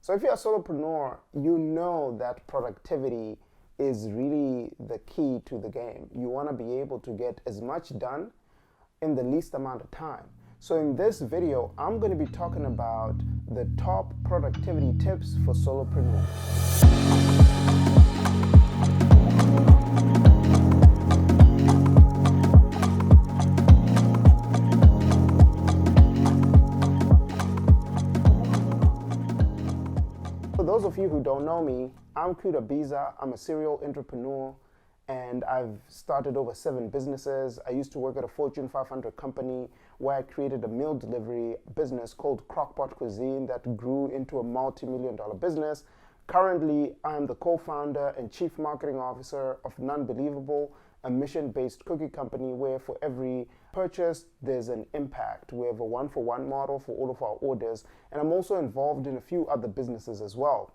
So if you're a solopreneur, you know that productivity is really the key to the game. You want to be able to get as much done in the least amount of time. So in this video, I'm going to be talking about the top productivity tips for solopreneurs. For those of you who don't know me, I'm Kuda Biza. I'm a serial entrepreneur and I've started over 7 businesses. I used to work at a Fortune 500 company where I created a meal delivery business called Crockpot Cuisine that grew into a multi-million-dollar business. Currently, I'm the co-founder and chief marketing officer of Nunbelievable, a mission-based cookie company where for every purchase, there's an impact. We have a one-for-one model for all of our orders, and I'm also involved in a few other businesses as well.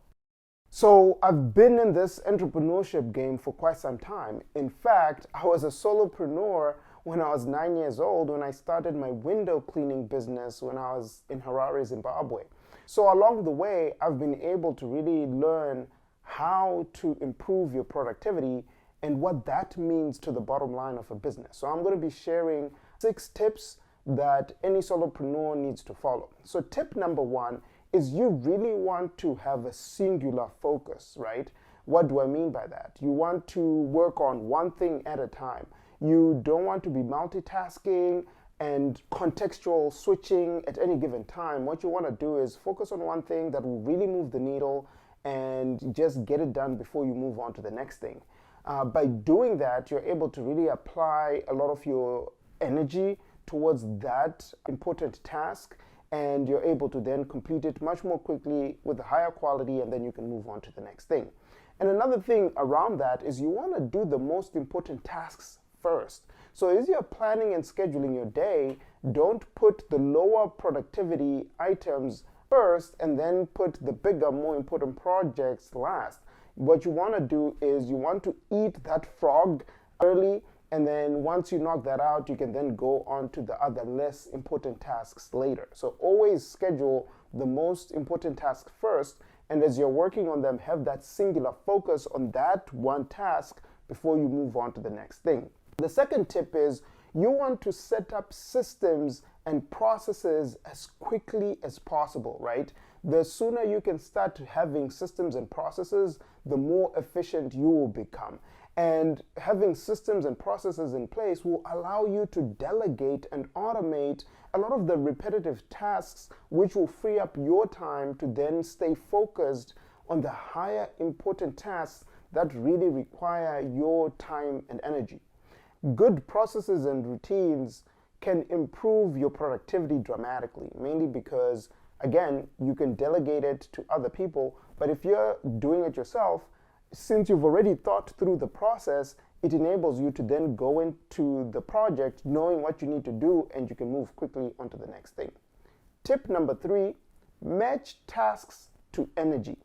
So I've been in this entrepreneurship game for quite some time. In fact, I was a solopreneur when I was 9 years old when I started my window cleaning business when I was in Harare, Zimbabwe. So along the way, I've been able to really learn how to improve your productivity and what that means to the bottom line of a business. So I'm going to be sharing 6 tips that any solopreneur needs to follow. So tip number 1 is you really want to have a singular focus, right? What do I mean by that? You want to work on one thing at a time. You don't want to be multitasking and contextual switching at any given time. What you want to do is focus on one thing that will really move the needle and just get it done before you move on to the next thing. By doing that, you're able to really apply a lot of your energy towards that important task, and you're able to then complete it much more quickly with a higher quality, and then you can move on to the next thing. And another thing around that is you want to do the most important tasks first. So as you're planning and scheduling your day, don't put the lower productivity items first and then put the bigger, more important projects last. What you want to do is you want to eat that frog early, and then once you knock that out, you can then go on to the other less important tasks later. So always schedule the most important task first, and as you're working on them, have that singular focus on that one task before you move on to the next thing. The second tip is you want to set up systems and processes as quickly as possible, right? The sooner you can start having systems and processes, the more efficient you will become. And having systems and processes in place will allow you to delegate and automate a lot of the repetitive tasks, which will free up your time to then stay focused on the higher important tasks that really require your time and energy. Good processes and routines can improve your productivity dramatically, mainly because, again, you can delegate it to other people, but if you're doing it yourself, since you've already thought through the process, it enables you to then go into the project knowing what you need to do, and you can move quickly onto the next thing. Tip number 3, match tasks to energy.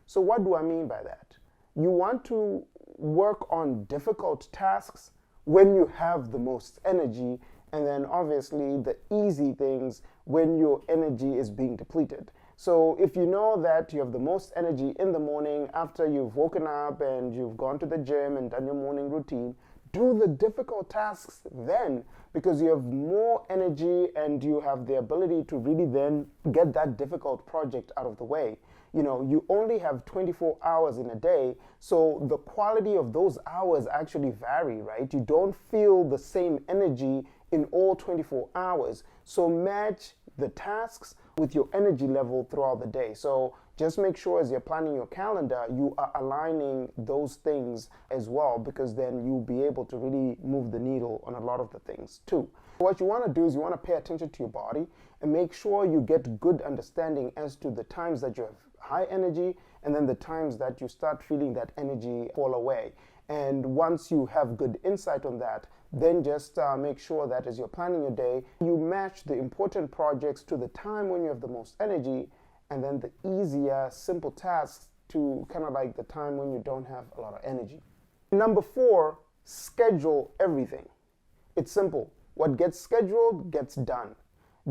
So what do I mean by that? You want to work on difficult tasks when you have the most energy, and then obviously the easy things when your energy is being depleted. So if you know that you have the most energy in the morning after you've woken up and you've gone to the gym and done your morning routine, do the difficult tasks then, because you have more energy and you have the ability to really then get that difficult project out of the way. You know, you only have 24 hours in a day, so the quality of those hours actually vary, right? You don't feel the same energy in all 24 hours. So match the tasks with your energy level throughout the day. So just make sure as you're planning your calendar, you are aligning those things as well, because then you'll be able to really move the needle on a lot of the things too. What you want to do is you want to pay attention to your body and make sure you get good understanding as to the times that you have high energy and then the times that you start feeling that energy fall away. And once you have good insight on that, then just make sure that as you're planning your day, you match the important projects to the time when you have the most energy, and then the easier, simple tasks to kind of like the time when you don't have a lot of energy. Number 4, schedule everything. It's simple. What gets scheduled gets done.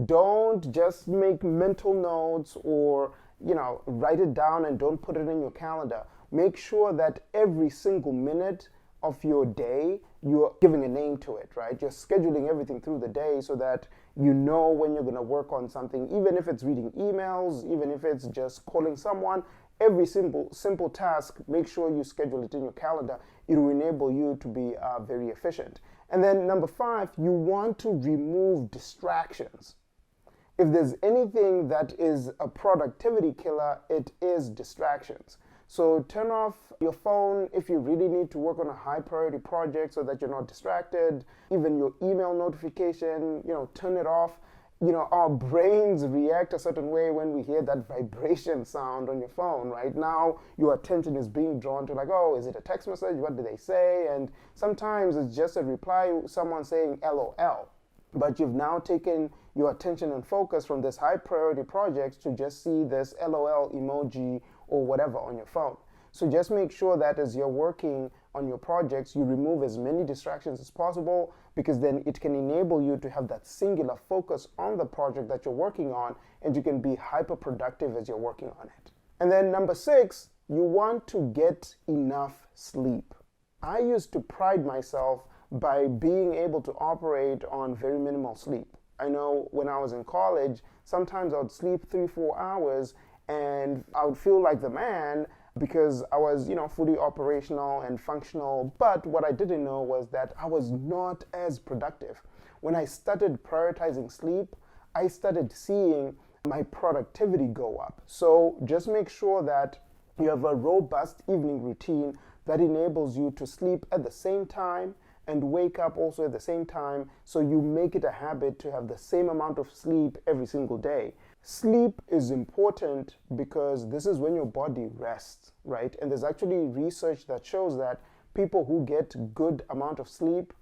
Don't just make mental notes or write it down and don't put it in your calendar. Make sure that every single minute of your day, you're giving a name to it, right? You're scheduling everything through the day so that you know when you're going to work on something, even if it's reading emails, even if it's just calling someone. Every simple task, make sure you schedule it in your calendar. It will enable you to be very efficient. And then number 5, you want to remove distractions. If there's anything that is a productivity killer, it is distractions. So turn off your phone if you really need to work on a high priority project so that you're not distracted. Even your email notification, turn it off. Our brains react a certain way when we hear that vibration sound on your phone, right? Now your attention is being drawn to like, oh, is it a text message? What do they say? And sometimes it's just a reply, someone saying LOL. But you've now taken your attention and focus from this high priority project to just see this LOL emoji or whatever on your phone. So just make sure that as you're working on your projects, you remove as many distractions as possible, because then it can enable you to have that singular focus on the project that you're working on, and you can be hyper productive as you're working on it. And then number 6, you want to get enough sleep. I used to pride myself by being able to operate on very minimal sleep. I know when I was in college, sometimes I would sleep 3-4 hours and I would feel like the man because I was, fully operational and functional. But what I didn't know was that I was not as productive. When I started prioritizing sleep, I started seeing my productivity go up. So just make sure that you have a robust evening routine that enables you to sleep at the same time and wake up also at the same time, so you make it a habit to have the same amount of sleep every single day. Sleep is important because this is when your body rests, right? And there's actually research that shows that people who get good amount of sleep,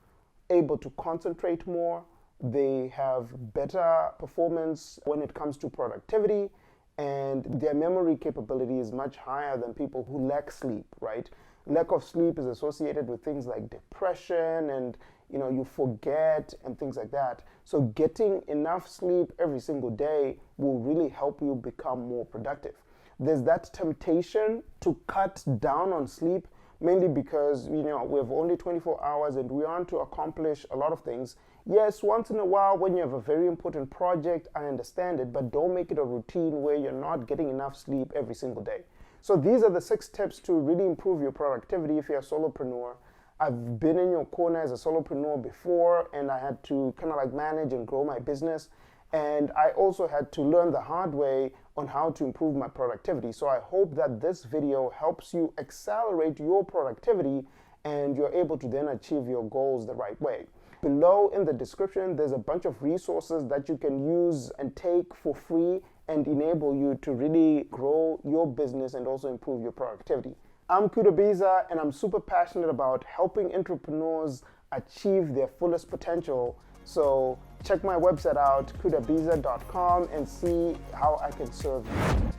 able to concentrate more, they have better performance when it comes to productivity, and their memory capability is much higher than people who lack sleep, right? Lack of sleep is associated with things like depression and you forget and things like that. So getting enough sleep every single day will really help you become more productive. There's that temptation to cut down on sleep, mainly because we have only 24 hours and we want to accomplish a lot of things. Yes, once in a while when you have a very important project, I understand it, but don't make it a routine where you're not getting enough sleep every single day. So these are the 6 tips to really improve your productivity if you're a solopreneur. I've been in your corner as a solopreneur before, and I had to kind of like manage and grow my business. And I also had to learn the hard way on how to improve my productivity. So I hope that this video helps you accelerate your productivity and you're able to then achieve your goals the right way. Below in the description, there's a bunch of resources that you can use and take for free and enable you to really grow your business and also improve your productivity. I'm Kuda Biza, and I'm super passionate about helping entrepreneurs achieve their fullest potential. So check my website out, kudabiza.com, and see how I can serve you.